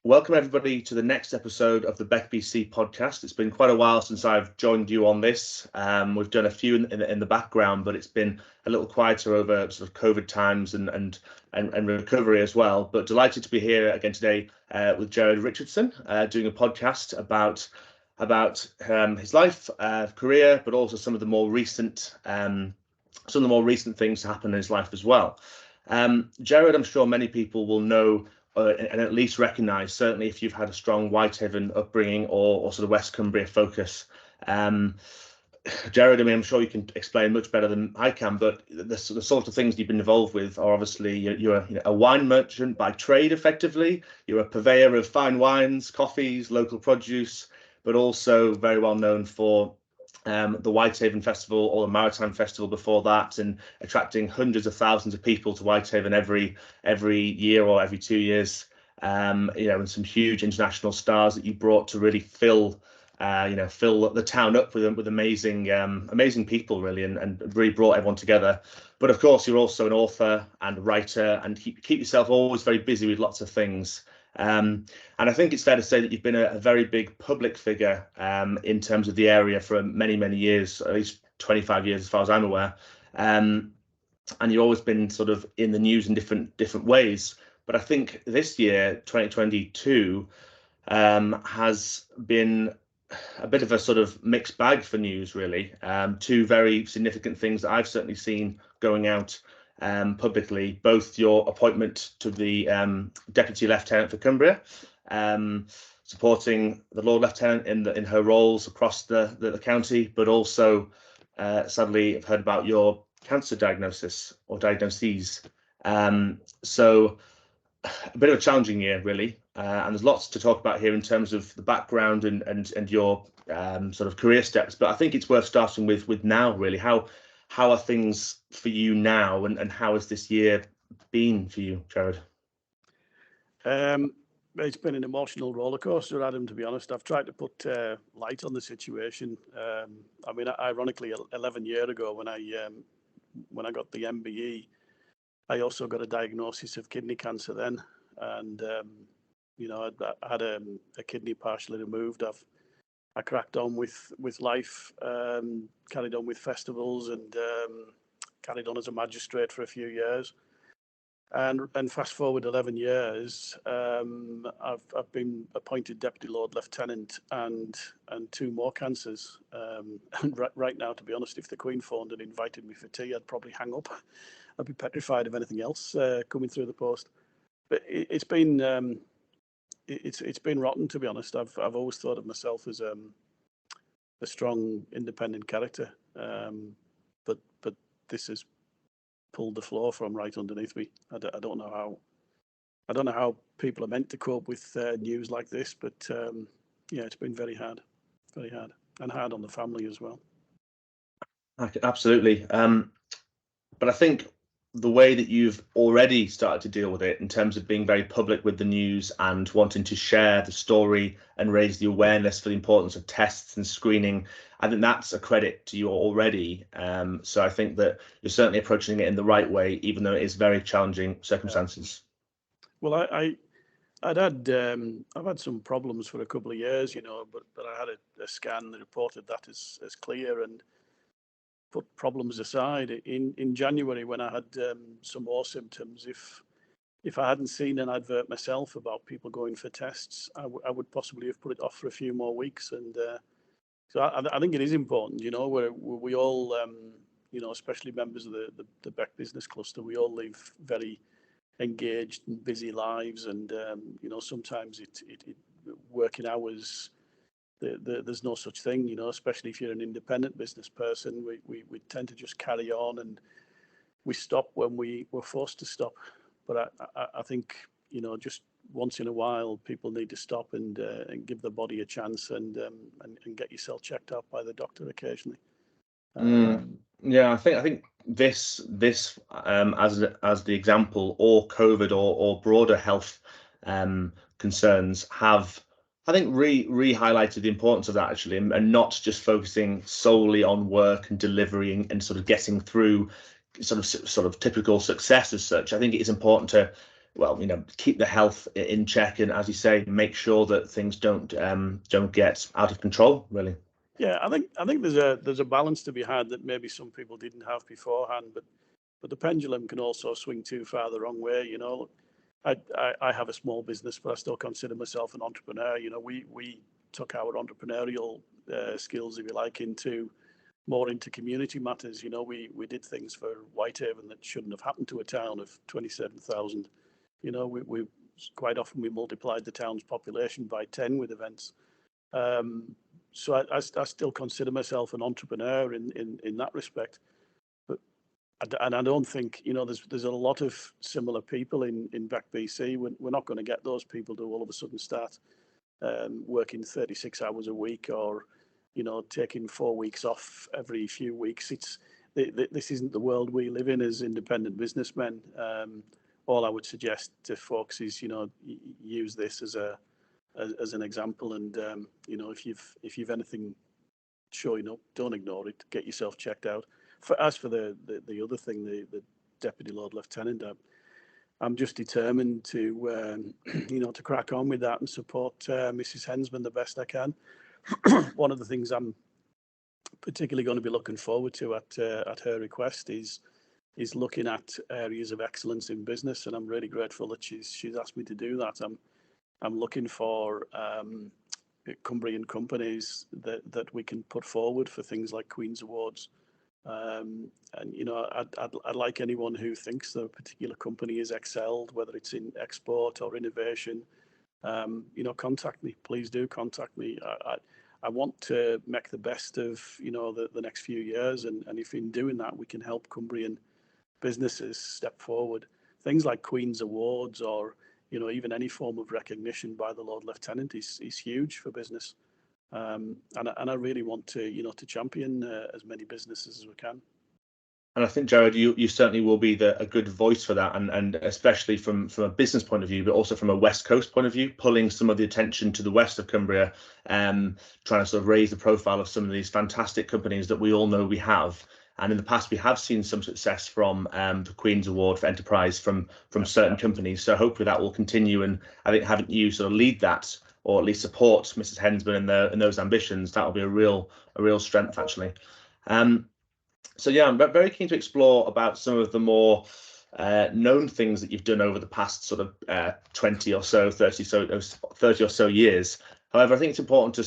Welcome everybody to the next episode of the BECBC podcast. It's been quite a while since I've joined you on this. We've done a few in the background, but it's been a little quieter over sort of COVID times and recovery as well. But delighted to be here again today with Gerard Richardson, doing a podcast about his life, career, but also some of the more recent things to happen in his life as well. Gerard, I'm sure many people will know and at least recognise, certainly if you've had a strong Whitehaven upbringing or sort of West Cumbria focus. Gerard, I mean, I'm sure you can explain much better than I can, but the sort of things you've been involved with are obviously you're a wine merchant by trade, effectively. You're a purveyor of fine wines, coffees, local produce, but also very well known for the Whitehaven Festival or the Maritime Festival before that, and attracting hundreds of thousands of people to Whitehaven every year or every 2 years. And some huge international stars that you brought to really fill the town up with amazing people, really, and really brought everyone together. But of course, you're also an author and writer, and keep yourself always very busy with lots of things. And I think it's fair to say that you've been a very big public figure in terms of the area for many, many years, at least 25 years, as far as I'm aware. And you've always been sort of in the news in different ways. But I think this year, 2022, has been a bit of a sort of mixed bag for news, really. Two very significant things that I've certainly seen going out publicly, both your appointment to the Deputy Lieutenant for Cumbria, supporting the Lord Lieutenant in her roles across the county, but also sadly I've heard about your cancer diagnosis or diagnoses. So a bit of a challenging year, really, and there's lots to talk about here in terms of the background and your sort of career steps. But I think it's worth starting with now, really. How are things for you now, and how has this year been for you, Gerard? It's been an emotional roller coaster, Adam, to be honest. I've tried to put light on the situation. I mean, ironically, 11 years ago, when I got the MBE, I also got a diagnosis of kidney cancer then. And, I had a kidney partially removed. I cracked on with life, carried on with festivals, and carried on as a magistrate for a few years. And fast forward 11 years, I've been appointed Deputy Lord Lieutenant and two more cancers. And right now, to be honest, if the Queen phoned and invited me for tea, I'd probably hang up. I'd be petrified of anything else coming through the post. But it's been rotten, to be honest. I've always thought of myself as a strong, independent character, but this has pulled the floor from right underneath me. I don't know how people are meant to cope with news like this, but it's been very hard, and hard on the family as well. Absolutely, but I think the way that you've already started to deal with it in terms of being very public with the news and wanting to share the story and raise the awareness for the importance of tests and screening, I think that's a credit to you already. So I think that you're certainly approaching it in the right way, even though it is very challenging circumstances. Well, I've had some problems for a couple of years, but I had a scan that reported that as clear, and put problems aside. In January, when I had some more symptoms, if I hadn't seen an advert myself about people going for tests, I would possibly have put it off for a few more weeks. And so I think it is important, we all, especially members of the Beck Business Cluster, we all live very engaged and busy lives, and sometimes it working hours. There's no such thing, especially if you're an independent business person. We tend to just carry on, and we stop when we were forced to stop. But I think, just once in a while, people need to stop and give the body a chance and get yourself checked out by the doctor occasionally. Yeah, I think this as the example, or COVID or broader health concerns have, I think, re-highlighted the importance of that, actually, and not just focusing solely on work and delivery and sort of getting through sort of typical success as such. I think it is important well, keep the health in check, and as you say, make sure that things don't get out of control, really. Yeah, I think there's a balance to be had that maybe some people didn't have beforehand, but the pendulum can also swing too far the wrong way. I have a small business, but I still consider myself an entrepreneur. We took our entrepreneurial skills, if you like, more into community matters. We did things for Whitehaven that shouldn't have happened to a town of 27,000. We quite often we multiplied the town's population by 10 with events. So I still consider myself an entrepreneur in that respect. And I don't think, there's a lot of similar people in BECBC. We're not going to get those people to all of a sudden start working 36 hours a week, or, taking 4 weeks off every few weeks. This isn't the world we live in as independent businessmen. All I would suggest to folks is, use this as an example. And, if you've anything showing up, don't ignore it. Get yourself checked out. As for the other thing, the Deputy Lord Lieutenant, I'm just determined to to crack on with that and support Mrs. Hensman the best I can. One of the things I'm particularly going to be looking forward to at her request is looking at areas of excellence in business, and I'm really grateful that she's asked me to do that. I'm looking for Cumbrian companies that we can put forward for things like Queen's Awards. And I'd like anyone who thinks that a particular company is excelled, whether it's in export or innovation, contact me. Please do contact me. I want to make the best of the next few years, and if in doing that we can help Cumbrian businesses step forward. Things like Queen's Awards, or even any form of recognition by the Lord Lieutenant is huge for business. And I really want to to champion as many businesses as we can. And I think, Gerard, you certainly will be a good voice for that, and especially from a business point of view, but also from a West Coast point of view, pulling some of the attention to the west of Cumbria, trying to sort of raise the profile of some of these fantastic companies that we all know we have. And in the past, we have seen some success from the Queen's Award for Enterprise from certain companies. So hopefully that will continue. And I think having you sort of lead that, or at least support Mrs. Hensman in those ambitions, that will be a real strength, actually. So yeah, I'm very keen to explore about some of the more known things that you've done over the past sort of 20 or so, 30 or so years. However, I think it's important to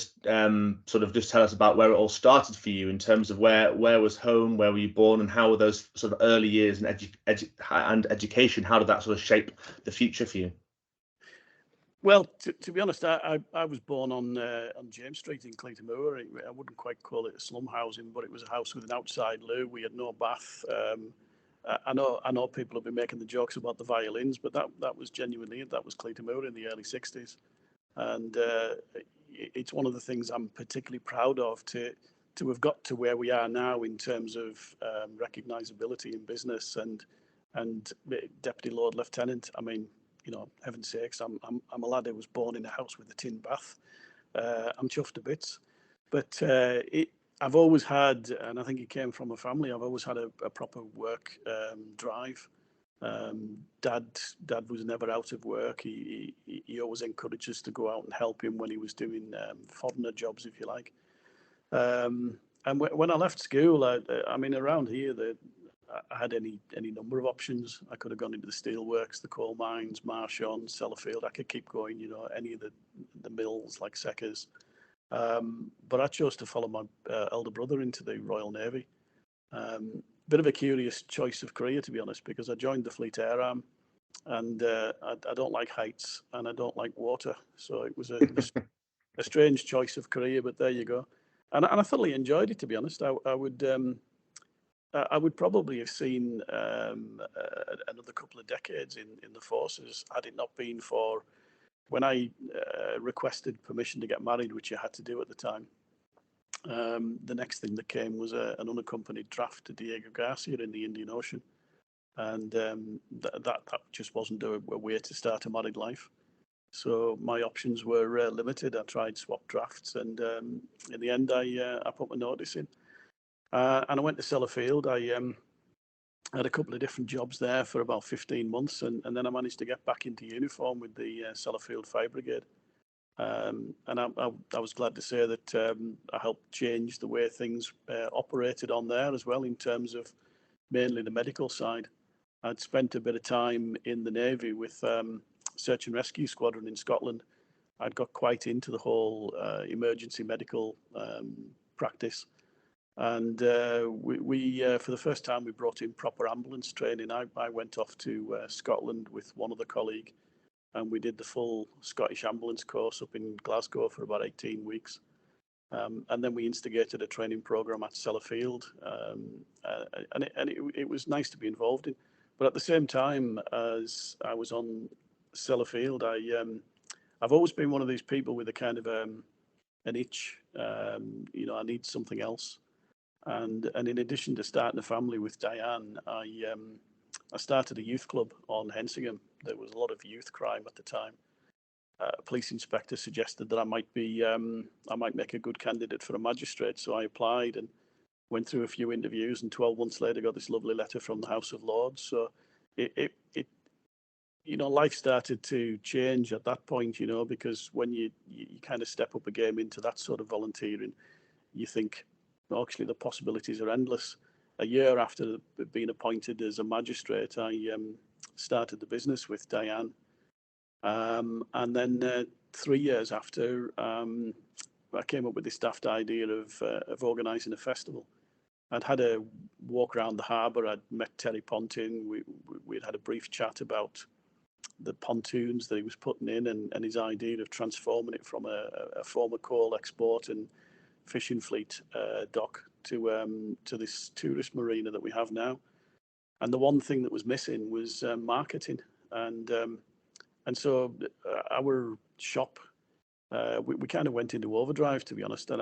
sort of just tell us about where it all started for you, in terms of where was home, where were you born, and how were those sort of early years and education, how did that sort of shape the future for you? Well, to be honest, I was born on James Street in Cleatormoor. I wouldn't quite call it a slum housing, but it was a house with an outside loo. We had no bath. I know people have been making the jokes about the violins, but that was genuinely it. That was Cleatormoor in the early 60s. And it's one of the things I'm particularly proud of, to have got to where we are now in terms of recognisability in business and Deputy Lord Lieutenant. I mean, heaven's sakes, I'm a lad who was born in a house with a tin bath. I'm chuffed to bits. But I've always had, and I think it came from a family, I've always had a proper work drive. Dad was never out of work. He always encouraged us to go out and help him when he was doing foreigner jobs, if you like. And when I left school, I mean, around here, I had any number of options. I could have gone into the steelworks, the coal mines, Marshon, Sellafield. I could keep going, any of the mills like Seckers. But I chose to follow my elder brother into the Royal Navy. Bit of a curious choice of career, to be honest, because I joined the Fleet Air Arm, and I don't like heights and I don't like water. So it was a strange choice of career, but there you go. And I thoroughly enjoyed it, to be honest. I would probably have seen another couple of decades in the forces had it not been for when I requested permission to get married, which you had to do at the time. The next thing that came was an unaccompanied draft to Diego Garcia in the Indian Ocean, and that just wasn't a way to start a married life. So my options were limited. I tried swap drafts, and in the end, I put my notice in. And I went to Sellafield. I had a couple of different jobs there for about 15 months, and then I managed to get back into uniform with the Sellafield Fire Brigade. And I was glad to say that I helped change the way things operated on there as well, in terms of mainly the medical side. I'd spent a bit of time in the Navy with Search and Rescue Squadron in Scotland. I'd got quite into the whole emergency medical practice. And we for the first time, we brought in proper ambulance training. I went off to Scotland with one other colleague, and we did the full Scottish ambulance course up in Glasgow for about 18 weeks. And then we instigated a training program at Sellafield, and it was nice to be involved in. But at the same time as I was on Sellafield, I've always been one of these people with a kind of an itch. You know, I need something else. And in addition to starting a family with Diane, I started a youth club on Hensingham. There was a lot of youth crime at the time. A police inspector suggested that I might make a good candidate for a magistrate. So I applied and went through a few interviews, and 12 months later got this lovely letter from the House of Lords. So it you know, life started to change at that point, you know, because when you kind of step up a game into that sort of volunteering, you think, well, actually the possibilities are endless. A year after being appointed as a magistrate, I started the business with Diane. And then 3 years after, I came up with this daft idea of organising a festival. I'd had a walk around the harbour. I'd met Terry Ponting. We'd had a brief chat about the pontoons that he was putting in, and his idea of transforming it from a former coal export and fishing fleet dock to this tourist marina that we have now. And the one thing that was missing was marketing. And so our shop, we kind of went into overdrive, to be honest. And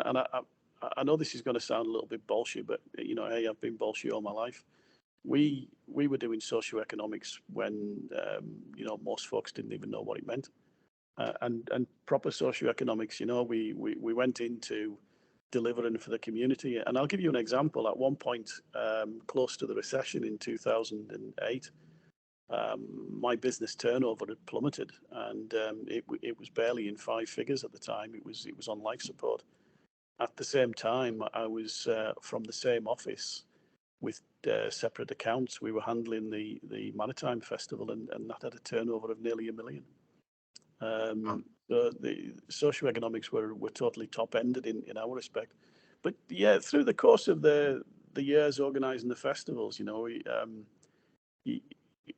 I know this is going to sound a little bit bolshy, but you know, hey, I've been bolshy all my life. We were doing socioeconomics when you know, most folks didn't even know what it meant. And proper socioeconomics, you know, we went into delivering for the community. And I'll give you an example. At one point, close to the recession in 2008, my business turnover had plummeted, and it was barely in 5 figures at the time. It was on life support. At the same time, I was from the same office with separate accounts. We were handling the Maritime Festival, and that had a turnover of nearly $1 million. So the socioeconomics were totally top-ended in our respect. But yeah, through the course of the years organising the festivals, you know,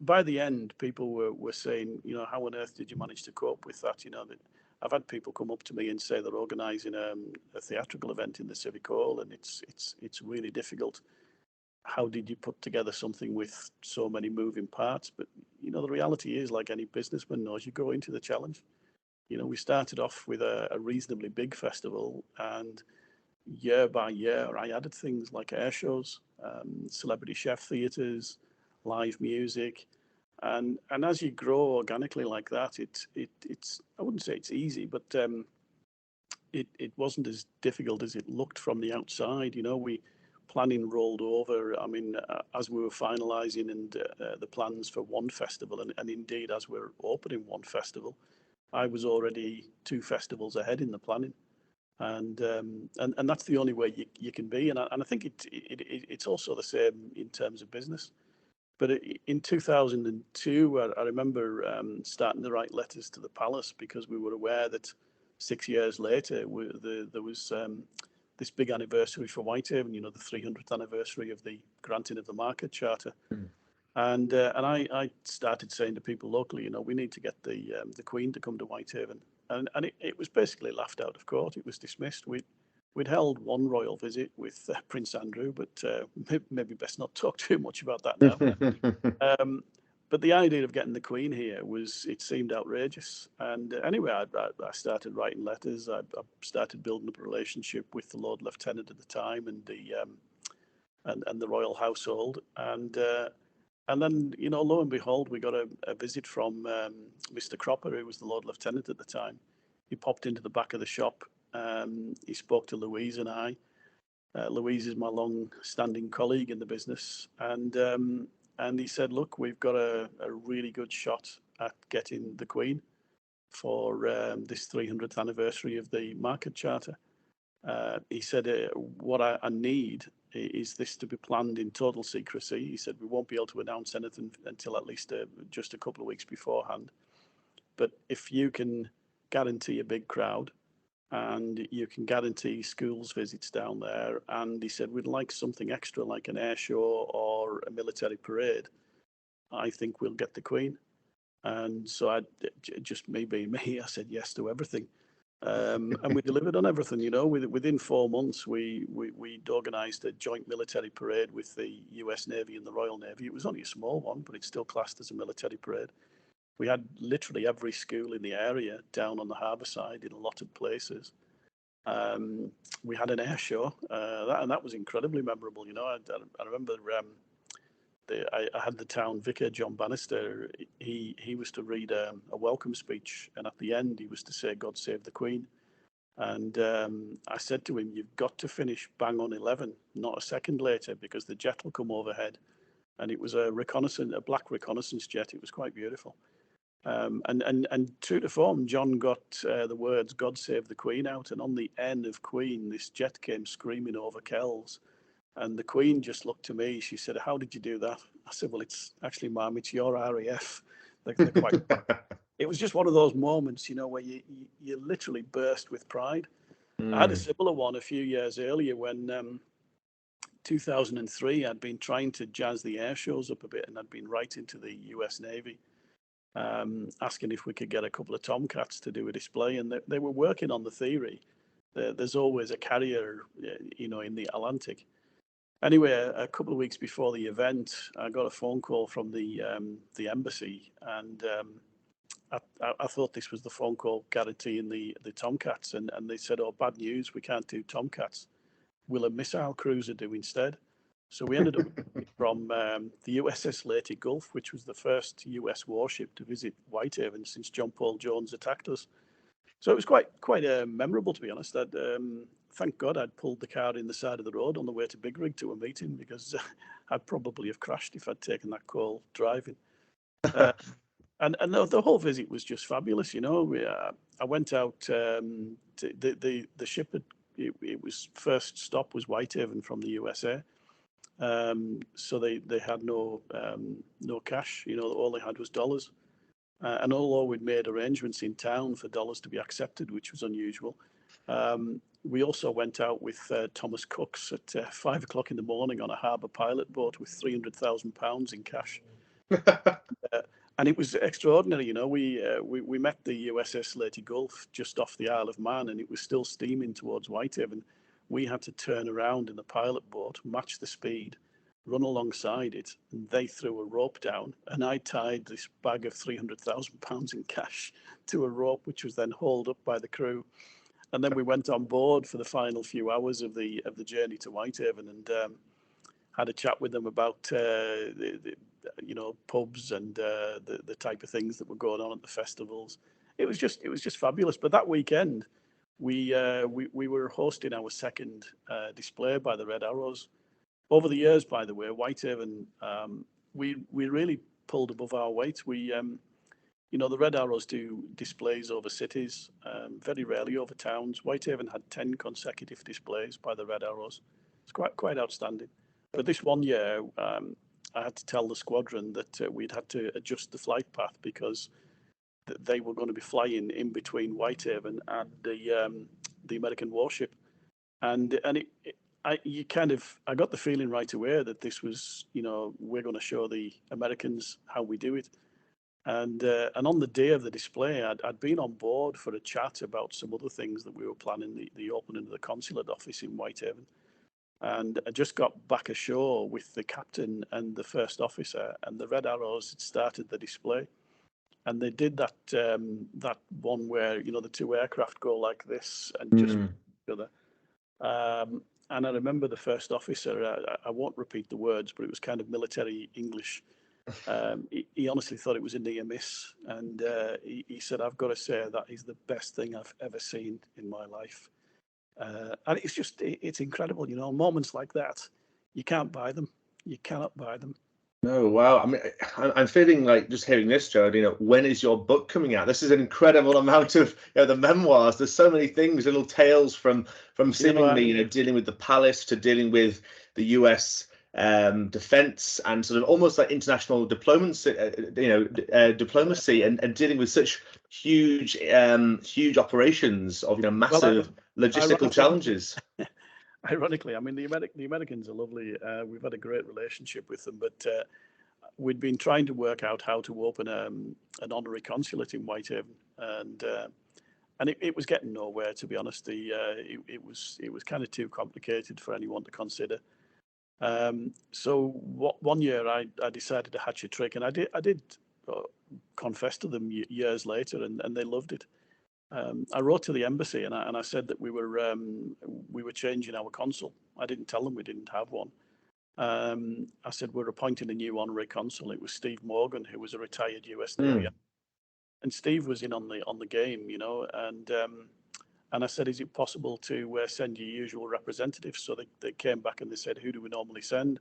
by the end, people were saying, you know, how on earth did you manage to cope with that? You know, that I've had people come up to me and say they're organising a theatrical event in the Civic Hall, and it's really difficult. How did you put together something with so many moving parts? But you know, the reality is, like any businessman knows, you go into the challenge. You know, we started off with a reasonably big festival, and year by year, I added things like air shows, celebrity chef theatres, live music, and as you grow organically like that, it's I wouldn't say it's easy, but it wasn't as difficult as it looked from the outside. You know, planning rolled over. I mean, as we were finalising and the plans for one festival, and indeed as we're opening one festival, I was already 2 festivals ahead in the planning, and that's the only way you can be. And I think it's also the same in terms of business. But in 2002, I remember starting to write letters to the palace, because we were aware that 6 years later there was this big anniversary for Whitehaven, you know, the 300th anniversary of the granting of the market charter. And I started saying to people locally, you know, we need to get the Queen to come to Whitehaven. And it was basically laughed out of court. It was dismissed. We'd held one royal visit with Prince Andrew, but maybe best not talk too much about that now. But the idea of getting the Queen here it seemed outrageous. And anyway, I started writing letters. I started building up a relationship with the Lord Lieutenant at the time, and the royal household. And then, you know, lo and behold, we got a visit from Mr. Cropper, who was the Lord Lieutenant at the time. He popped into the back of the shop. He spoke to Louise and I. Louise is my long-standing colleague in the business, and and he said, look, we've got a really good shot at getting the Queen for this 300th anniversary of the market charter. He said, what I need is this to be planned in total secrecy. He said, we won't be able to announce anything until at least just a couple of weeks beforehand. But if you can guarantee a big crowd, and you can guarantee schools visits down there, and he said, we'd like something extra like an air show or a military parade, I think we'll get the Queen. And so just me being me, I said yes to everything. And we delivered on everything, you know. Within 4 months, we'd organised a joint military parade with the US Navy and the Royal Navy. It was only a small one, but it's still classed as a military parade. We had literally every school in the area down on the harbour side in a lot of places. We had an air show, and that was incredibly memorable. You know, I remember I had the town vicar, John Bannister. He was to read a welcome speech, and at the end he was to say, "God save the Queen." And I said to him, "You've got to finish bang on 11, not a second later, because the jet will come overhead." And it was a black reconnaissance jet. It was quite beautiful. And true to form, John got the words "God save the Queen" out, and on the N of Queen, this jet came screaming over Kells. And the Queen just looked to me. She said, "How did you do that?" I said, "Well, it's actually, Mum, it's your RAF." They're quite. It was just one of those moments, you know, where you literally burst with pride. I had a similar one a few years earlier when 2003, I'd been trying to jazz the air shows up a bit, and I'd been writing to the US Navy, asking if we could get a couple of Tomcats to do a display, and they were working on the theory. There's always a carrier, you know, in the Atlantic. Anyway, a couple of weeks before the event, I got a phone call from the embassy, and I thought this was the phone call guaranteeing the Tomcats, and they said, "Oh, bad news, we can't do Tomcats. Will a missile cruiser do instead?" So we ended up from the USS Leyte Gulf, which was the first US warship to visit Whitehaven since John Paul Jones attacked us. So it was quite memorable, to be honest. Thank God I'd pulled the car in the side of the road on the way to Big Rig to a meeting, because I'd probably have crashed if I'd taken that call driving. And the whole visit was just fabulous. You know, I went out. The ship it was first stop was Whitehaven from the USA. So they had no cash. You know, all they had was dollars. And although we'd made arrangements in town for dollars to be accepted, which was unusual, we also went out with Thomas Cook's at 5 o'clock in the morning on a harbour pilot boat with £300,000 in cash. And it was extraordinary. You know, we met the USS Leyte Gulf just off the Isle of Man, and it was still steaming towards Whitehaven. We had to turn around in the pilot boat, match the speed, run alongside it, and they threw a rope down, and I tied this bag of £300,000 in cash to a rope, which was then hauled up by the crew. And then we went on board for the final few hours of the journey to Whitehaven, and had a chat with them about you know, pubs and the type of things that were going on at the festivals. It was just fabulous. But that weekend, we were hosting our second display by the Red Arrows. Over the years, by the way, Whitehaven, we really pulled above our weight. We you know, the Red Arrows do displays over cities, very rarely over towns. Whitehaven had 10 consecutive displays by the Red Arrows. It's quite outstanding. But this one year, I had to tell the squadron that we'd had to adjust the flight path, because they were going to be flying in between Whitehaven and the American warship, and I got the feeling right away that this was, you know, we're going to show the Americans how we do it. And on the day of the display, I'd been on board for a chat about some other things that we were planning, the opening of the consulate office in Whitehaven. And I just got back ashore with the captain and the first officer, and the Red Arrows had started the display. And they did that one where, you know, the two aircraft go like this and just each other. And I remember the first officer, I won't repeat the words, but it was kind of military English. He honestly thought it was a near miss. And he said, "I've got to say, that is the best thing I've ever seen in my life." And it's incredible, you know, moments like that. You can't buy them. You cannot buy them. No, wow. I mean, I'm feeling like just hearing this, Gerard, when is your book coming out? This is an incredible amount of, the memoirs. There's so many things, little tales from You know, seemingly, dealing with the palace to dealing with the US defense and sort of almost like international diplomacy, diplomacy and dealing with such huge operations of, well, massive logistical ironically, challenges. ironically, I mean, the Americans are lovely. We've had a great relationship with them, but we'd been trying to work out how to open an honorary consulate in Whitehaven, and it was getting nowhere, to be honest. It was kind of too complicated for anyone to consider. So one year I decided to hatch a trick, and I did confess to them years later, and they loved it. I wrote to the embassy and I said that we were changing our consul. I didn't tell them we didn't have one. I said we're appointing a new honorary consul. It was Steve Morgan, who was a retired US Navy, and Steve was in on the game, and I said, is it possible to send your usual representatives? So they came back and they said, who do we normally send?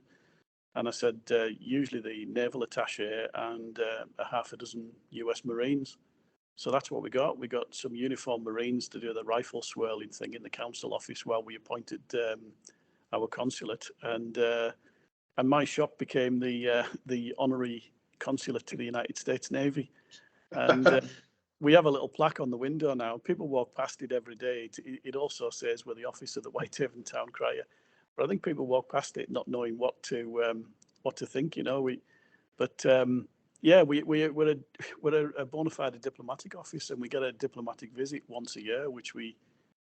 And I said, usually the naval attaché and a half a dozen US Marines. So that's what we got. We got some uniformed Marines to do the rifle swirling thing in the council office while we appointed our consulate, and my shop became the honorary consulate to the United States Navy, and we have a little plaque on the window now. People walk past it every day. It also says we're the office of the Whitehaven Town Crier, but I think people walk past it not knowing what to think. Yeah, we're a bona fide diplomatic office, and we get a diplomatic visit once a year, which we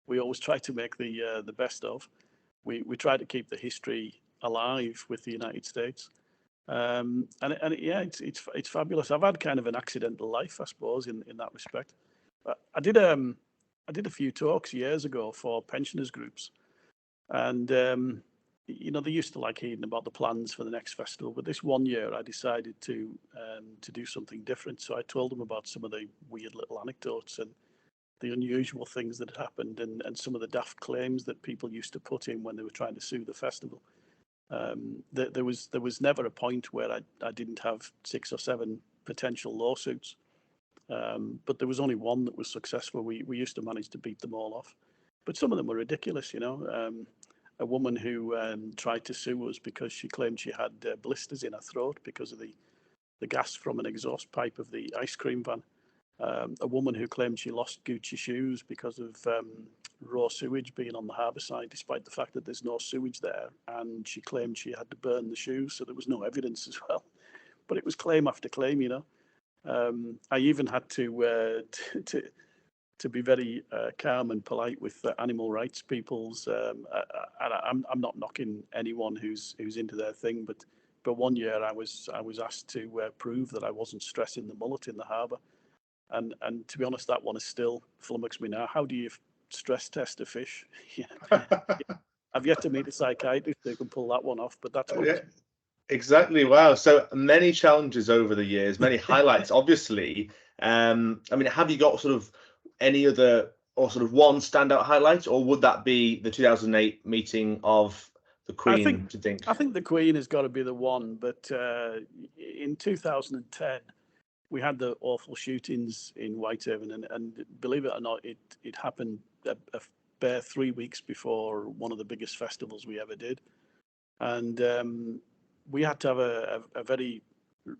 always try to make the best of. We try to keep the history alive with the United States, it's fabulous. I've had kind of an accidental life, I suppose, in that respect. I did a few talks years ago for pensioners groups, and they used to like hearing about the plans for the next festival. But this one year, I decided to do something different. So I told them about some of the weird little anecdotes and the unusual things that had happened, and some of the daft claims that people used to put in when they were trying to sue the festival. There was never a point where I didn't have 6 or 7 potential lawsuits, but there was only one that was successful. We used to manage to beat them all off, but some of them were ridiculous. A woman who tried to sue us because she claimed she had blisters in her throat because of the gas from an exhaust pipe of the ice cream van. A woman who claimed she lost Gucci shoes because of raw sewage being on the harbour side, despite the fact that there's no sewage there, and she claimed she had to burn the shoes, so there was no evidence as well. But it was claim after claim, I even had to be very calm and polite with animal rights peoples. I'm not knocking anyone who's into their thing, but one year I was asked to prove that I wasn't stressing the mullet in the harbour. And to be honest, that one is still flummoxed me now. How do you stress test a fish? I've yet to meet a psychiatrist who can pull that one off, but that's what. Yeah, exactly. Wow. So many challenges over the years, many highlights, obviously. I mean, have you got sort of any other or sort of one standout highlight, or would that be the 2008 meeting of the Queen? I think the Queen has got to be the one, but in 2010. We had the awful shootings in Whitehaven, and believe it or not, it happened a bare 3 weeks before one of the biggest festivals we ever did, and we had to have a very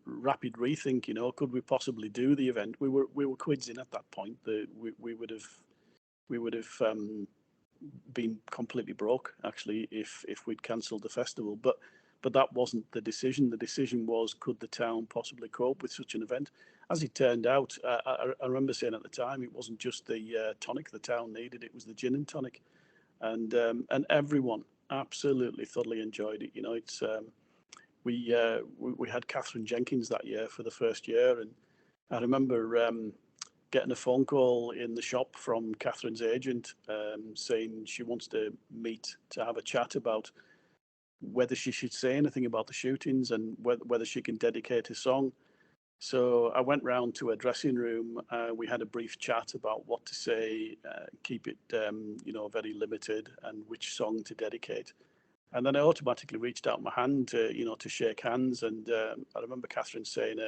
rapid rethink. Could we possibly do the event? We were quids in at that point. We would have been completely broke actually if we'd cancelled the festival, but that wasn't the decision. The decision was, could the town possibly cope with such an event? As it turned out, I remember saying at the time, it wasn't just the tonic the town needed; it was the gin and tonic, and everyone absolutely thoroughly enjoyed it. It's we had Catherine Jenkins that year for the first year, and I remember getting a phone call in the shop from Catherine's agent saying she wants to meet to have a chat about whether she should say anything about the shootings and whether she can dedicate a song. So I went round to her dressing room. We had a brief chat about what to say, keep it, very limited, and which song to dedicate. And then I automatically reached out my hand to shake hands. And I remember Catherine saying,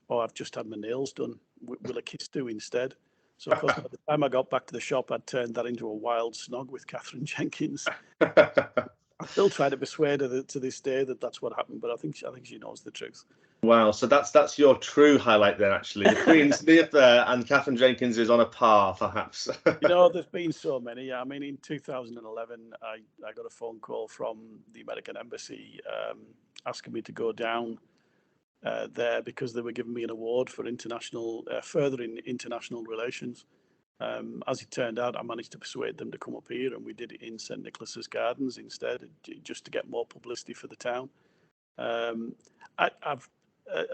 "Oh, I've just had my nails done. Will a kiss do instead?" So of course, by the time I got back to the shop, I'd turned that into a wild snog with Catherine Jenkins. I still try to persuade her to this day that that's what happened, but I think she knows the truth. Wow, so that's your true highlight then, actually. The Queen's near there, and Catherine Jenkins is on a par, perhaps. There's been so many. I mean, in 2011, I got a phone call from the American Embassy asking me to go down there because they were giving me an award for furthering international relations. As it turned out, I managed to persuade them to come up here, and we did it in St Nicholas's Gardens instead, just to get more publicity for the town. I've,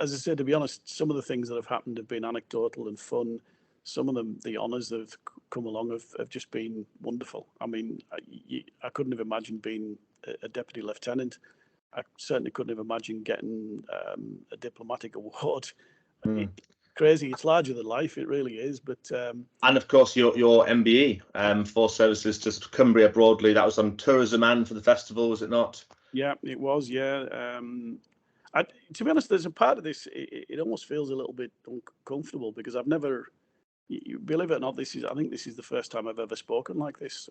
as I said, to be honest, some of the things that have happened have been anecdotal and fun. Some of them, the honours that have come along, have just been wonderful. I mean, I couldn't have imagined being a deputy lieutenant. I certainly couldn't have imagined getting a diplomatic award. Crazy. It's larger than life. It really is. But and of course, your MBE for services to Cumbria broadly. That was on tourism and for the festival, was it not? Yeah, it was. Yeah. To be honest, there's a part of this. It almost feels a little bit uncomfortable because I've never. You believe it or not, I think this is the first time I've ever spoken like this.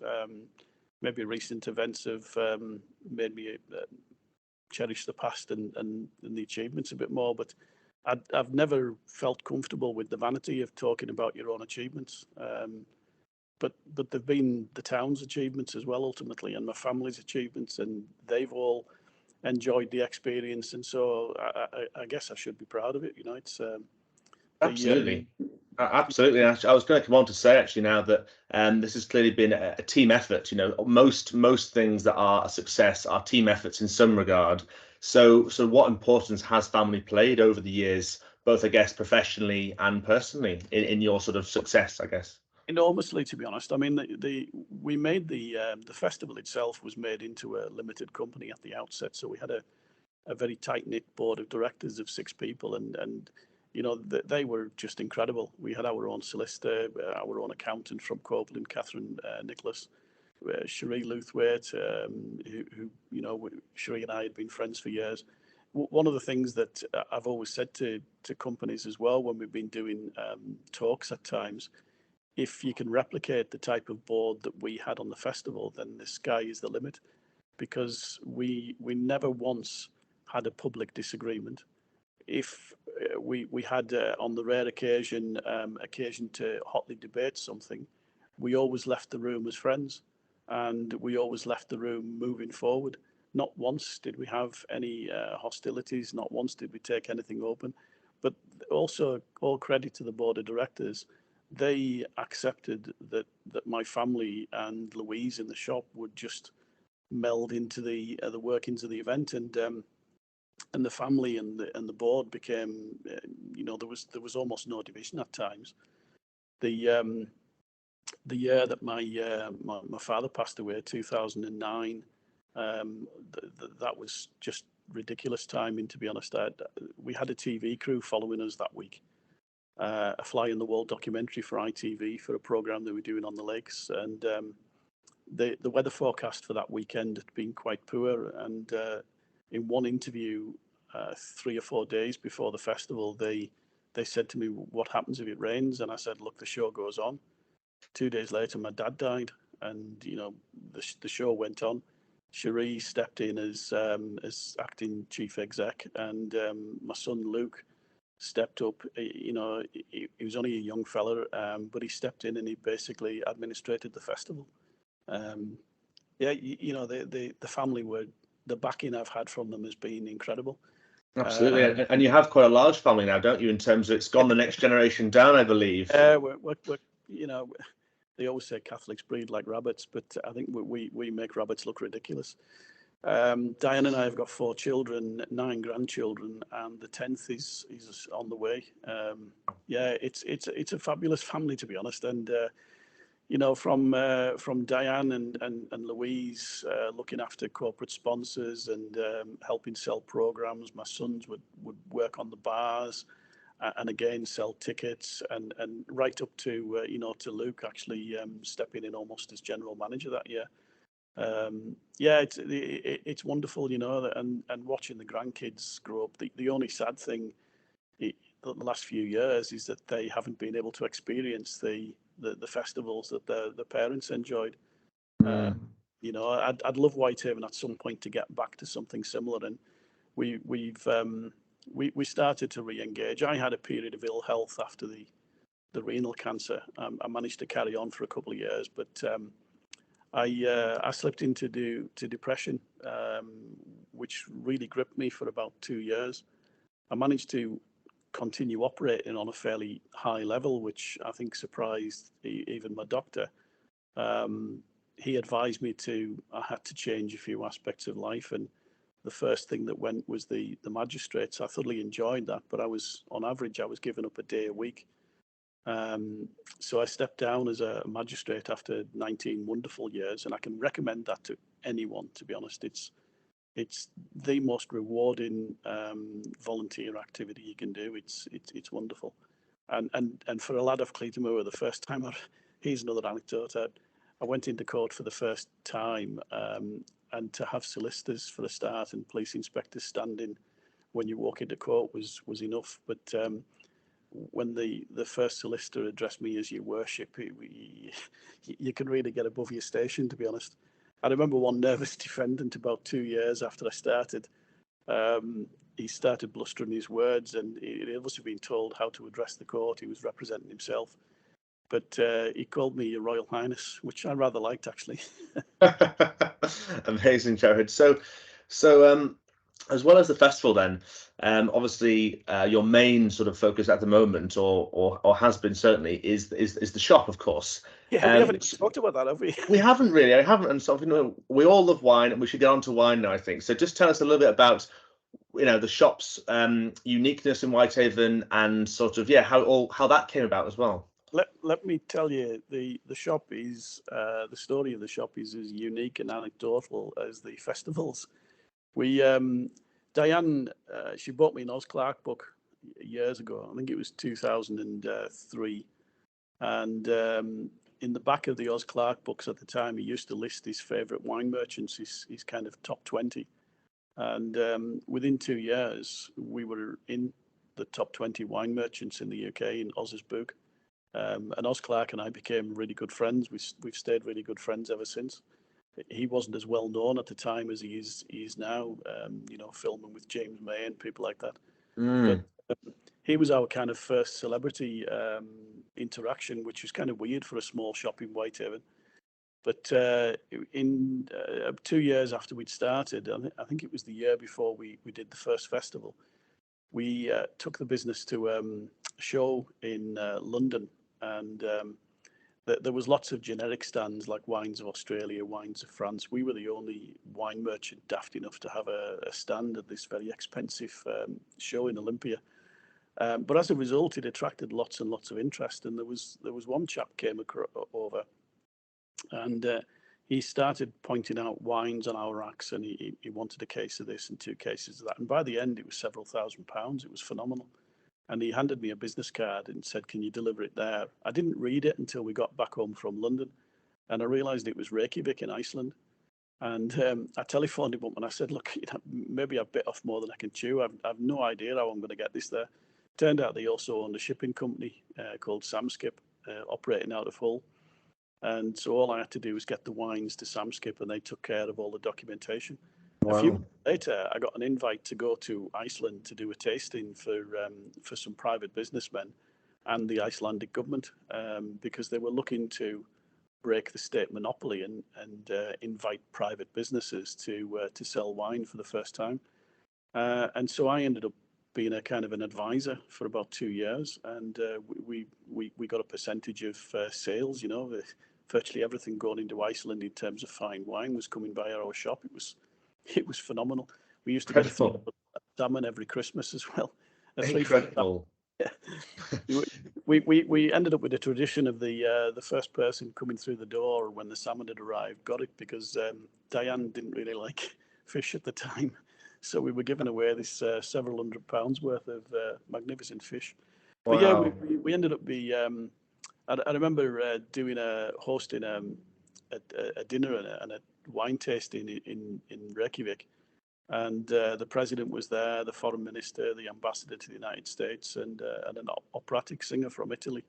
Maybe recent events have made me cherish the past and the achievements a bit more, but I've never felt comfortable with the vanity of talking about your own achievements. But they've been the town's achievements as well, ultimately, and my family's achievements, and they've all enjoyed the experience, and so I guess I should be proud of it. It's absolutely. Absolutely. I was going to come on to say actually now that this has clearly been a team effort. Most things that are a success are team efforts in some regard. So what importance has family played over the years, both I guess professionally and personally in your sort of success, I guess? Enormously, to be honest. I mean, we made the festival itself was made into a limited company at the outset, so we had a very tight-knit board of directors of 6 people, and they were just incredible. We had our own solicitor, our own accountant from Copeland, Catherine Nicholas, Cherie Luthwaite, who Cherie and I had been friends for years. One of the things that I've always said to companies as well when we've been doing talks at times, if you can replicate the type of board that we had on the festival, then the sky is the limit, because we never once had a public disagreement. If we had on the rare occasion to hotly debate something, we always left the room as friends, and we always left the room moving forward. Not once did we have any hostilities, not once did we take anything open. But also, all credit to the board of directors, they accepted that my family and Louise in the shop would just meld into the workings of the event, and the family and the board became, there was almost no division at times. The year that my father passed away, 2009, that was just ridiculous timing, to be honest. We had a TV crew following us that week, a fly in the wall documentary for ITV for a program they were doing on the lakes, and the weather forecast for that weekend had been quite poor, and in one interview 3 or 4 days before the festival, they said to me, "What happens if it rains?" And I said, "Look, the show goes on." 2 days later, my dad died, and the show went on. Cherie stepped in as acting chief exec, and my son Luke stepped up. He was only a young fella, but he stepped in and he basically administrated the festival. The family the backing I've had from them has been incredible. Absolutely, and you have quite a large family now, don't you? In terms of it's gone the next generation down, I believe. We're they always say Catholics breed like rabbits, but I think we make rabbits look ridiculous. Diane and I have got 4 children, 9 grandchildren, and the 10th is on the way. It's a fabulous family, to be honest, and from Diane and Louise looking after corporate sponsors and helping sell programs. My sons would work on the bars and again sell tickets, and right up to to Luke actually stepping in almost as general manager that year. Yeah, it's wonderful, you know, and watching the grandkids grow up. The only sad thing the last few years is that they haven't been able to experience the festivals that the parents enjoyed. Mm. You know, I'd love Whitehaven at some point to get back to something similar, and we started to re-engage. I had a period of ill health after the renal cancer. I managed to carry on for a couple of years, but I slipped into depression, which really gripped me for about 2 years. I managed to continue operating on a fairly high level, which I think surprised even my doctor. He advised me I had to change a few aspects of life, and the first thing that went was the magistrates. I thoroughly enjoyed that, but on average, I was giving up a day a week. So I stepped down as a magistrate after 19 wonderful years, and I can recommend that to anyone, to be honest. It's the most rewarding volunteer activity you can do. It's wonderful. And for a lad of Cleatamore, the first time, here's another anecdote. I went into court for the first time, and to have solicitors for a start and police inspectors standing when you walk into court was enough. But when the first solicitor addressed me as your worship, you can really get above your station, to be honest. I remember one nervous defendant about 2 years after I started. He started blustering his words, and he'd obviously been told how to address the court. He was representing himself. But he called me Your Royal Highness, which I rather liked, actually. Amazing, Jared. So as well as the festival, then, obviously, your main sort of focus at the moment, or has been certainly, is the shop, of course. Yeah, we haven't talked about that, have we? We haven't really. I haven't, and sort of, you know, we all love wine, and we should get on to wine now, I think. So just tell us a little bit about, you know, the shop's uniqueness in Whitehaven, and sort of, yeah, how that came about as well. Let me tell you, the shop is the story of the shop is as unique and anecdotal as the festivals. We Diane, she bought me an Oz Clarke book years ago. I think it was 2003, and in the back of the Oz Clarke books at the time, he used to list his favourite wine merchants, his kind of top 20, and within 2 years, we were in the top 20 wine merchants in the UK in Oz's book. And Oz Clarke and I became really good friends. We've stayed really good friends ever since. He wasn't as well known at the time as he is now, you know, filming with James May and people like that. But he was our kind of first celebrity interaction, which was kind of weird for a small shop in Whitehaven. But in 2 years after we'd started, I think it was the year before we did the first festival, we took the business to a show in London, and there was lots of generic stands like Wines of Australia, Wines of France. We were the only wine merchant daft enough to have a stand at this very expensive show in Olympia. But as a result, it attracted lots and lots of interest. And there was one chap came over, and he started pointing out wines on our racks, and he wanted a case of this and 2 cases of that. And by the end, it was several £1,000s. It was phenomenal. And he handed me a business card and said, "Can you deliver it there?" I didn't read it until we got back home from London, and I realised it was Reykjavik in Iceland. And I telephoned him up and I said, "Look, you know, maybe I've bit off more than I can chew. I've no idea how I'm going to get this there." Turned out they also owned a shipping company called Samskip, operating out of Hull. And so all I had to do was get the wines to Samskip, and they took care of all the documentation. Wow. A few months later, I got an invite to go to Iceland to do a tasting for some private businessmen and the Icelandic government, because they were looking to break the state monopoly and invite private businesses to sell wine for the first time. And so I ended up being a kind of an advisor for about 2 years, and we got a percentage of sales. You know, virtually everything going into Iceland in terms of fine wine was coming by our shop. It was phenomenal. We used to get a salmon every Christmas as well. Incredible. We ended up with a tradition of the first person coming through the door when the salmon had arrived got it, because Diane didn't really like fish at the time. So we were giving away this several £100s worth of magnificent fish. Wow. But yeah, we ended up I remember hosting a dinner and a wine tasting in Reykjavik, and the president was there, the foreign minister, the ambassador to the United States, and an operatic singer from Italy.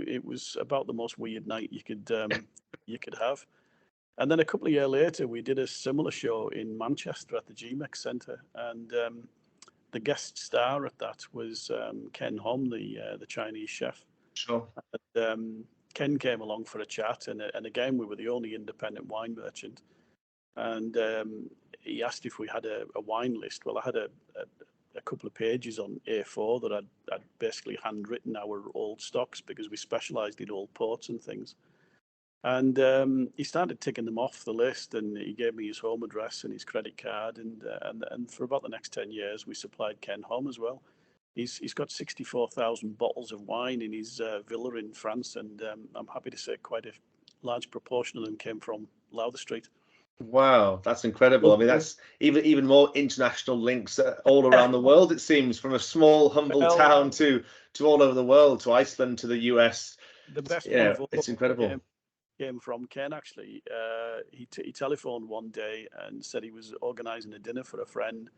It was about the most weird night you could have. And then a couple of years later, we did a similar show in Manchester at the GMEX Centre, and the guest star at that was Ken Hom, the Chinese chef. Sure. And, Ken came along for a chat, and again we were the only independent wine merchant. And he asked if we had a wine list. Well, I had a couple of pages on A4 that I'd basically handwritten our old stocks, because we specialised in old ports and things. And he started ticking them off the list, and he gave me his home address and his credit card, and for about the next 10 years we supplied Ken home as well. He's got 64,000 bottles of wine in his villa in France, and I'm happy to say quite a large proportion of them came from Lowther Street. Wow, that's incredible. I mean, that's even more international links all around the world, it seems, from a small, humble town to all over the world, to Iceland, to the US. The best one of all, it's incredible. Came from Ken, actually. He telephoned one day and said he was organising a dinner for a friend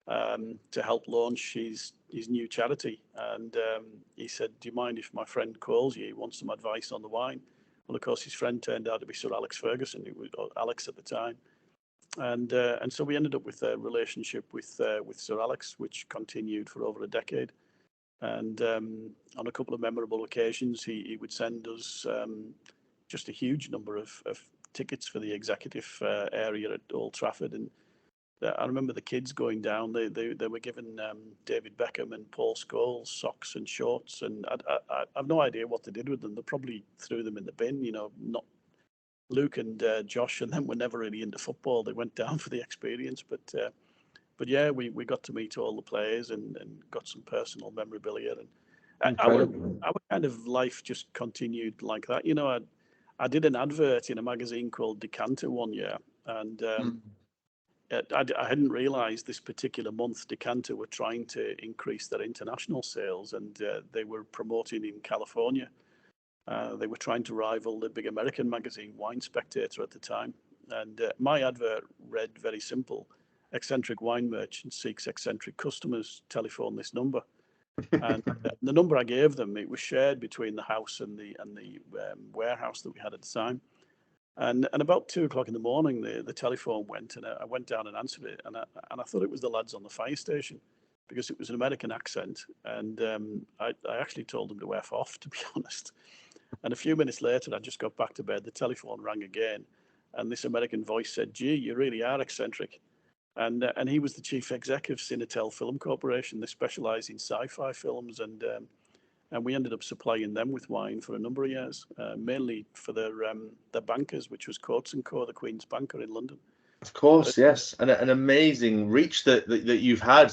to help launch his new charity. And he said, "Do you mind if my friend calls you? He wants some advice on the wine." Well, of course, his friend turned out to be Sir Alex Ferguson, who was Alex at the time. And so we ended up with a relationship with Sir Alex, which continued for over a decade. And on a couple of memorable occasions, he would send us just a huge number of tickets for the executive area at Old Trafford. And I remember the kids going down. They were given David Beckham and Paul Scholes socks and shorts, and I have no idea what they did with them. They probably threw them in the bin. Not Luke and Josh and them were never really into football. They went down for the experience, but yeah, we got to meet all the players and got some personal memorabilia, and our kind of life just continued like that. I did an advert in a magazine called Decanter one year, and I hadn't realised this particular month Decanter were trying to increase their international sales, and they were promoting in California. They were trying to rival the big American magazine Wine Spectator at the time, and my advert read very simple: eccentric wine merchant seeks eccentric customers, telephone this number. And the number I gave them, it was shared between the house and the warehouse that we had at the time. And about 2 o'clock in the morning, the telephone went, and I went down and answered it, and I thought it was the lads on the fire station, because it was an American accent, and I actually told them to F off, to be honest. And a few minutes later, I just got back to bed. The telephone rang again, and this American voice said, "Gee, you really are eccentric." And he was the chief exec of Cinetel Film Corporation. They specialise in sci-fi films, and we ended up supplying them with wine for a number of years, mainly for their bankers, which was Coates & Co, the Queen's banker in London. Of course, yes, and an amazing reach that you've had,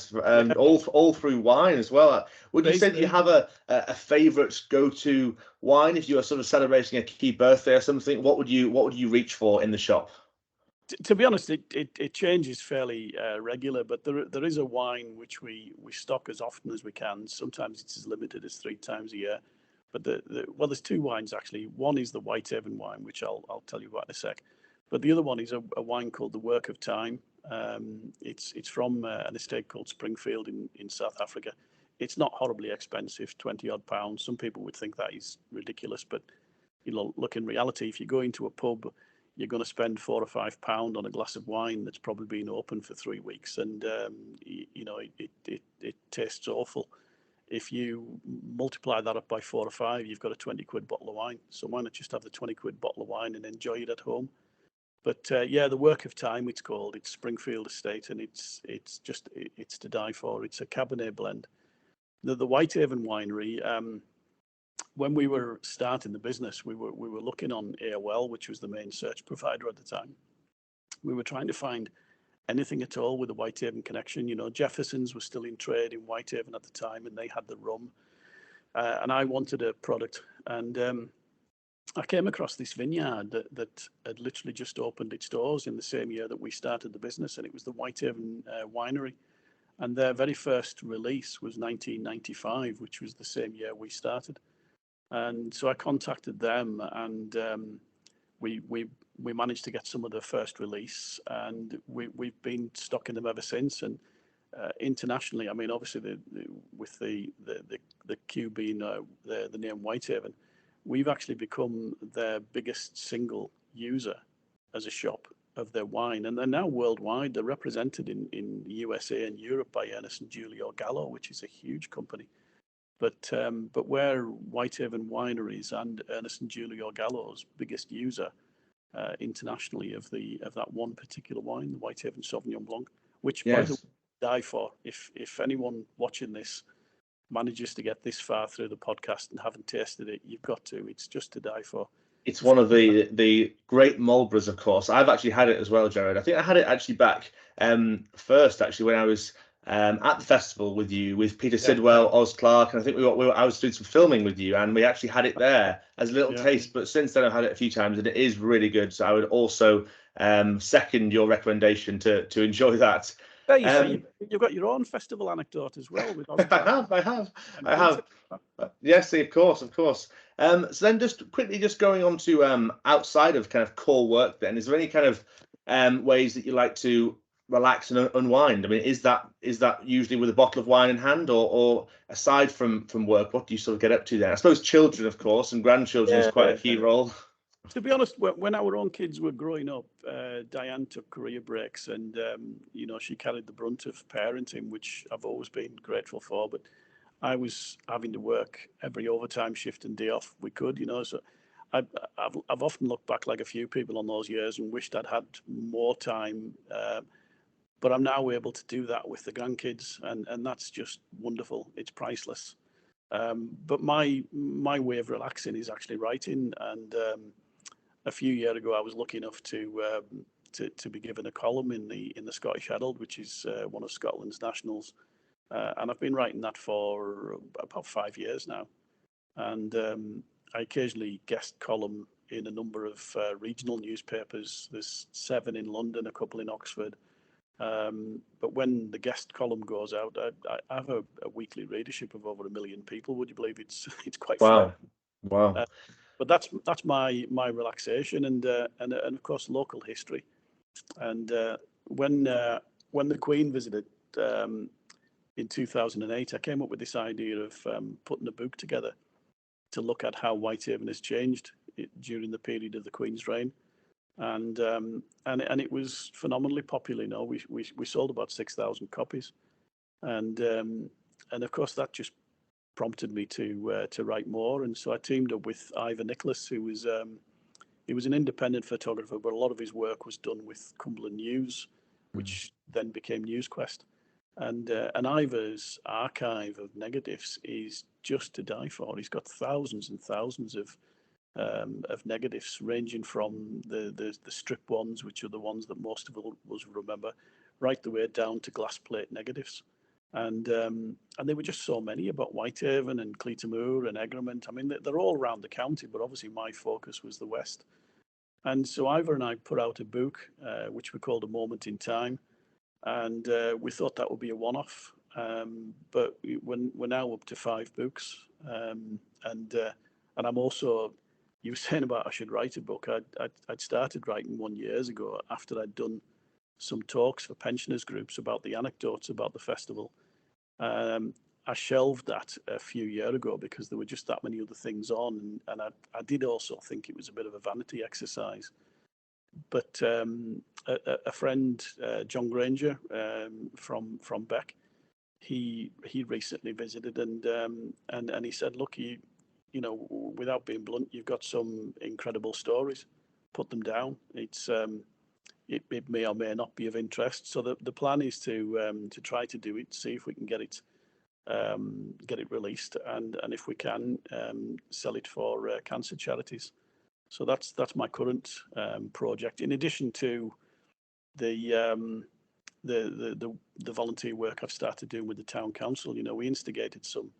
all through wine as well. Would you say that you have a favourite go-to wine if you are sort of celebrating a key birthday or something? What would you reach for in the shop? To be honest, it changes fairly regular, but there is a wine which we stock as often as we can. Sometimes it's as limited as 3 times a year. But there's 2 wines actually. One is the Whitehaven wine, which I'll tell you about in a sec. But the other one is a wine called the Work of Time. It's from an estate called Springfield in South Africa. It's not horribly expensive, 20 odd pounds. Some people would think that is ridiculous, but look, in reality, if you go into a pub, you're going to spend £4 or £5 on a glass of wine that's probably been open for 3 weeks, and it tastes awful. If you multiply that up by 4 or 5, you've got a 20 quid bottle of wine. So why not just have the 20 quid bottle of wine and enjoy it at home? But the Work of Time, it's called. It's Springfield Estate, and it's to die for. It's a Cabernet blend. The Whitehaven winery. When we were starting the business, we were looking on AOL, which was the main search provider at the time. We were trying to find anything at all with a Whitehaven connection. Jefferson's was still in trade in Whitehaven at the time, and they had the rum. And I wanted a product, and I came across this vineyard that had literally just opened its doors in the same year that we started the business, and it was the Whitehaven Winery. And their very first release was 1995, which was the same year we started. And so I contacted them, and we managed to get some of the first release, and we've been stocking them ever since. And internationally, I mean, obviously with the Q being the name Whitehaven, we've actually become their biggest single user as a shop of their wine, and they're now worldwide. They're represented in the USA and Europe by Ernest and Julio Gallo, which is a huge company. But we're Whitehaven Wineries and Ernest and Julio Gallo's biggest user internationally of that one particular wine, the Whitehaven Sauvignon Blanc, which by the way, die for. If anyone watching this manages to get this far through the podcast and haven't tasted it, you've got to. It's just to die for. It's one of the great Marlboroughs, of course. I've actually had it as well, Gerard. I think I had it actually back first, actually, when I was at the festival with you, with Peter Sidwell, Oz Clark, and I think I was doing some filming with you, and we actually had it there as a little taste. But since then, I've had it a few times, and it is really good. So I would also second your recommendation to enjoy that. Yeah, you've got your own festival anecdote as well. I have. Yes, of course. So then, just quickly, just going on to outside of kind of core work, then, is there any kind of ways that you like to relax and unwind? I mean, is that usually with a bottle of wine in hand, or aside from work, what do you sort of get up to then? I suppose children, of course, and grandchildren is quite a key role. To be honest, when our own kids were growing up, Diane took career breaks, and she carried the brunt of parenting, which I've always been grateful for. But I was having to work every overtime shift and day off we could, So I've often looked back, like a few people, on those years and wished I'd had more time. But I'm now able to do that with the grandkids, and that's just wonderful. It's priceless. But my way of relaxing is actually writing, and a few years ago, I was lucky enough to be given a column in the Scottish Herald, which is one of Scotland's nationals, and I've been writing that for about 5 years now. And I occasionally guest column in a number of regional newspapers. There's 7 in London, a couple in Oxford. But when the guest column goes out, I have a weekly readership of over 1 million people. Would you believe it's quite fun? Wow. But that's my relaxation, and of course local history. And when the Queen visited in 2008, I came up with this idea of putting a book together to look at how Whitehaven has changed during the period of the Queen's reign, and it was phenomenally popular. We sold about 6,000 copies, and of course that just prompted me to write more. And so I teamed up with Ivor Nicholas, who was he was an independent photographer, but a lot of his work was done with Cumberland News, which then became NewsQuest. And Ivor's archive of negatives is just to die for. He's got thousands and thousands of negatives, ranging from the strip ones, which are the ones that most of us remember, right the way down to glass plate negatives. And there were just so many about Whitehaven and Cleatormoor and Egremont. I mean, they're all around the county, but obviously my focus was the west. And so Ivor and I put out a book, which we called A Moment in Time. And we thought that would be a one-off. But we're now up to 5 books. And I'm also, you were saying about I should write a book. I'd started writing one years ago after I'd done some talks for pensioners groups about the anecdotes about the festival. I shelved that a few years ago because there were just that many other things on, and I did also think it was a bit of a vanity exercise. But a friend, John Granger, from Beck, he recently visited, and he said, look, you without being blunt, you've got some incredible stories. Put them down. It may or may not be of interest. So the plan is to try to do it, see if we can get it released, and if we can, sell it for cancer charities. So that's my current project. In addition to the volunteer work I've started doing with the town council, we instigated some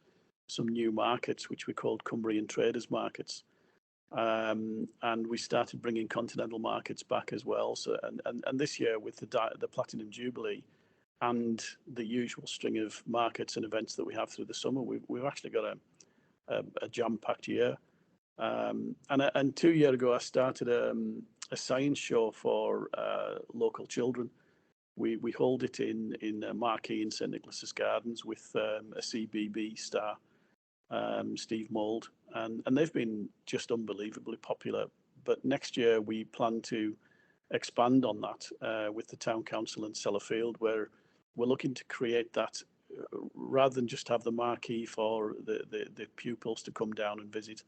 new markets which we called Cumbrian Traders Markets. And we started bringing continental markets back as well. So and this year, with the Platinum Jubilee and the usual string of markets and events that we have through the summer, we've actually got a jam-packed year. And 2 years ago, I started a science show for local children. We hold it in Marquee in St Nicholas's Gardens with a CBB star, Steve Mould, and they've been just unbelievably popular. But next year we plan to expand on that with the Town Council in Sellafield, where we're looking to create that rather than just have the marquee for the pupils to come down and visit.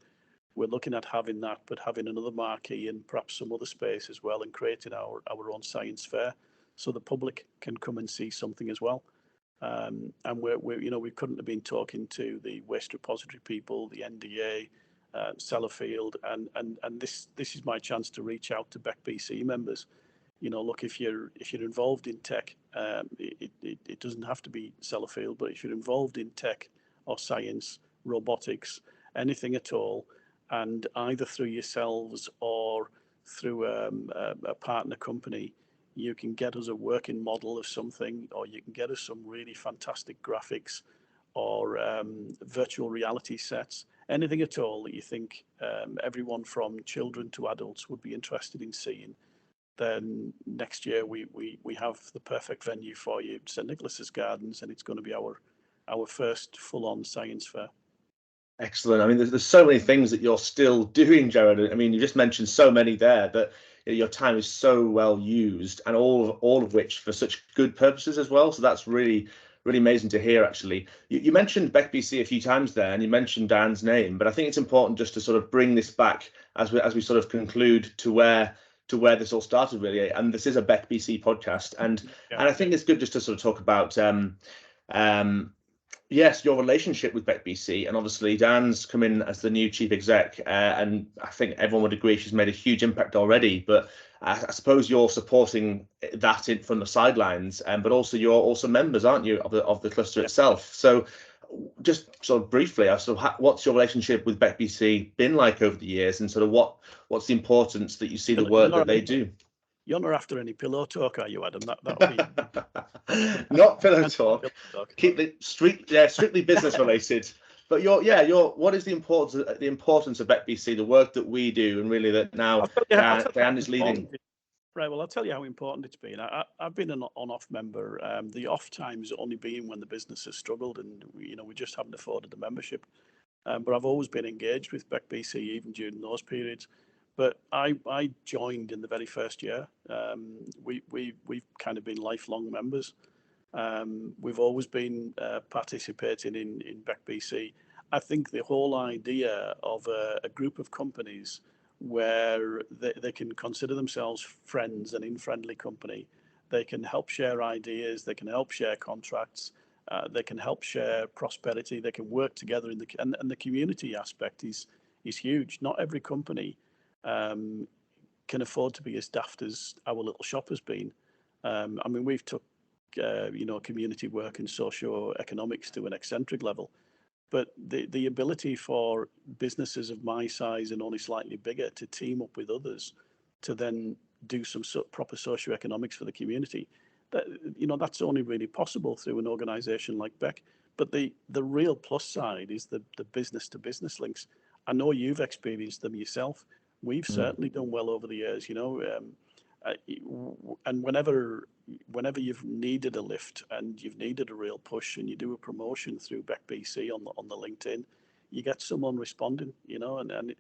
We're looking at having that, but having another marquee and perhaps some other space as well, and creating our own science fair, so the public can come and see something as well. And we couldn't have been talking to the waste repository people, the NDA, Sellafield, and this is my chance to reach out to BECBC members. Look, if you're involved in tech, it doesn't have to be Sellafield, but if you're involved in tech or science, robotics, anything at all, and either through yourselves or through a partner company, you can get us a working model of something, or you can get us some really fantastic graphics or virtual reality sets, anything at all that you think everyone from children to adults would be interested in seeing. Then next year we have the perfect venue for you, St Nicholas's Gardens, and it's going to be our first full-on science fair. Excellent. I mean, there's so many things that you're still doing, Gerard. I mean, you just mentioned so many there, but your time is so well used, and all of which for such good purposes as well. So that's really, really amazing to hear. Actually, you mentioned BECBC a few times there, and you mentioned Dan's name, but I think it's important just to sort of bring this back as we sort of conclude to where this all started, really. And this is a BECBC podcast, and I think it's good just to sort of talk about yes, your relationship with BECBC, and obviously Dan's come in as the new chief exec, and I think everyone would agree she's made a huge impact already. But I suppose you're supporting that from the sidelines, but also you're also members, aren't you, of the cluster itself? So, just sort of briefly, what's your relationship with BECBC been like over the years, and sort of what's the importance that you see the work that they do? You're not after any pillow talk, are you, Adam? That'll be not pillow talk. Keep it strictly business related. But what is the importance of BECBC, the work that we do, and really that now Dan is leading? Right. Well, I'll tell you how important it's been. I've been an on-off member. The off times only been when the business has struggled, and we just haven't afforded the membership. But I've always been engaged with BECBC even during those periods. But I joined in the very first year. We've kind of been lifelong members. We've always been participating in BECBC. I think the whole idea of a group of companies where they can consider themselves friends and in friendly company, they can help share ideas, they can help share contracts, they can help share prosperity, they can work together and the community aspect is huge. Not every company can afford to be as daft as our little shop has been. I mean, we've took community work and socio-economics to an eccentric level, but the ability for businesses of my size and only slightly bigger to team up with others to then do some proper socio-economics for the community, that's only really possible through an organisation like BEC. But the real plus side is the business to business links. I know you've experienced them yourself. We've certainly done well over the years, and whenever you've needed a lift and you've needed a real push, and you do a promotion through BECBC on the LinkedIn, you get someone responding, and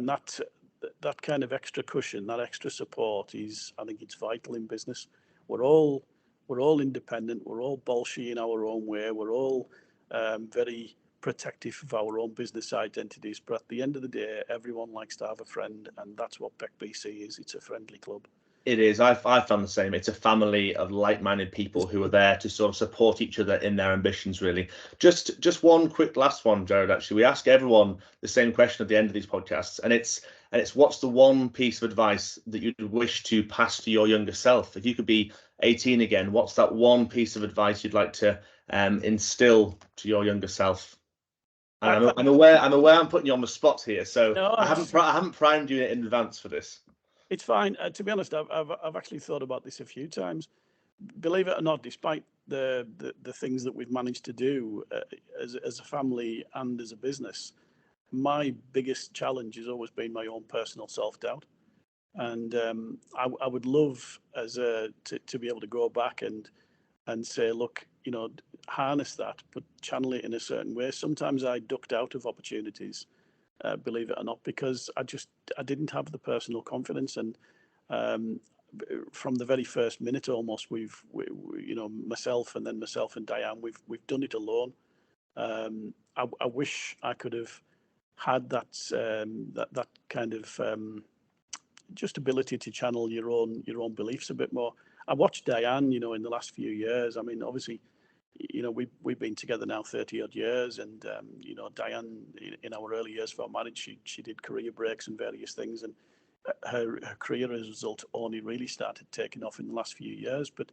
that kind of extra cushion, that extra support I think it's vital in business. We're all independent. We're all bolshy in our own way. We're all very protective of our own business identities, but at the end of the day, everyone likes to have a friend, and that's what BECBC is. It's a friendly club. It is. I found the same. It's a family of like-minded people who are there to sort of support each other in their ambitions, really. Just one quick last one, Gerard. Actually, we ask everyone the same question at the end of these podcasts, and it's what's the one piece of advice that you'd wish to pass to your younger self? If you could be 18 again, what's that one piece of advice you'd like to instill to your younger self? And I'm aware I'm putting you on the spot here, so no, I haven't primed you in advance for this. It's fine. To be honest, I've actually thought about this a few times. Believe it or not, despite the things that we've managed to do as a family and as a business, my biggest challenge has always been my own personal self-doubt. And I would love to be able to go back and say, look, harness that, but channel it in a certain way. Sometimes I ducked out of opportunities, believe it or not, because I didn't have the personal confidence. And from the very first minute, almost, myself and Diane, we've done it alone. I wish I could have had that kind of just ability to channel your own beliefs a bit more. I watched Diane, in the last few years. I mean, obviously, we've been together now 30 odd years, and Diane, in our early years of our marriage, she did career breaks and various things, and her career as a result only really started taking off in the last few years. But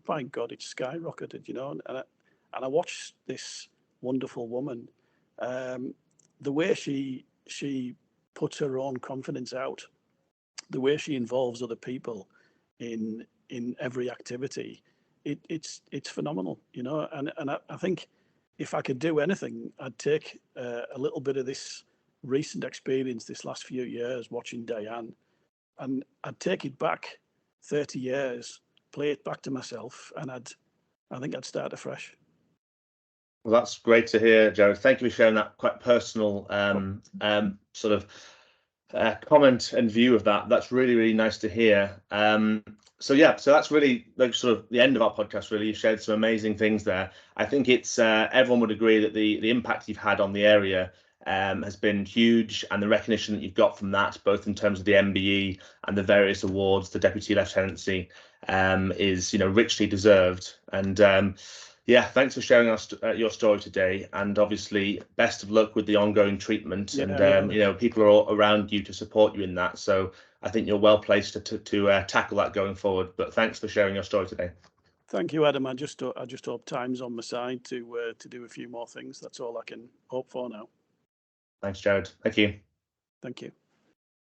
by God, it's skyrocketed, and I watched this wonderful woman, the way she puts her own confidence out, the way she involves other people in every activity, it's phenomenal, and I think if I could do anything, I'd take a little bit of this recent experience, this last few years watching Diane, and I'd take it back 30 years, play it back to myself, and I think I'd start afresh. Well, that's great to hear, Gerard. Thank you for sharing that quite personal sort of comment and view of that. That's really, really nice to hear. So that's really like sort of the end of our podcast. Really, you shared some amazing things there. I think it's everyone would agree that the impact you've had on the area has been huge, and the recognition that you've got from that, both in terms of the MBE and the various awards, the Deputy Lieutenancy, is richly deserved. And thanks for sharing your story today, and obviously best of luck with the ongoing treatment. People are all around you to support you in that. So I think you're well placed to tackle that going forward. But thanks for sharing your story today. Thank you, Adam. I just hope time's on my side to do a few more things. That's all I can hope for now. Thanks, Gerard. Thank you. Thank you.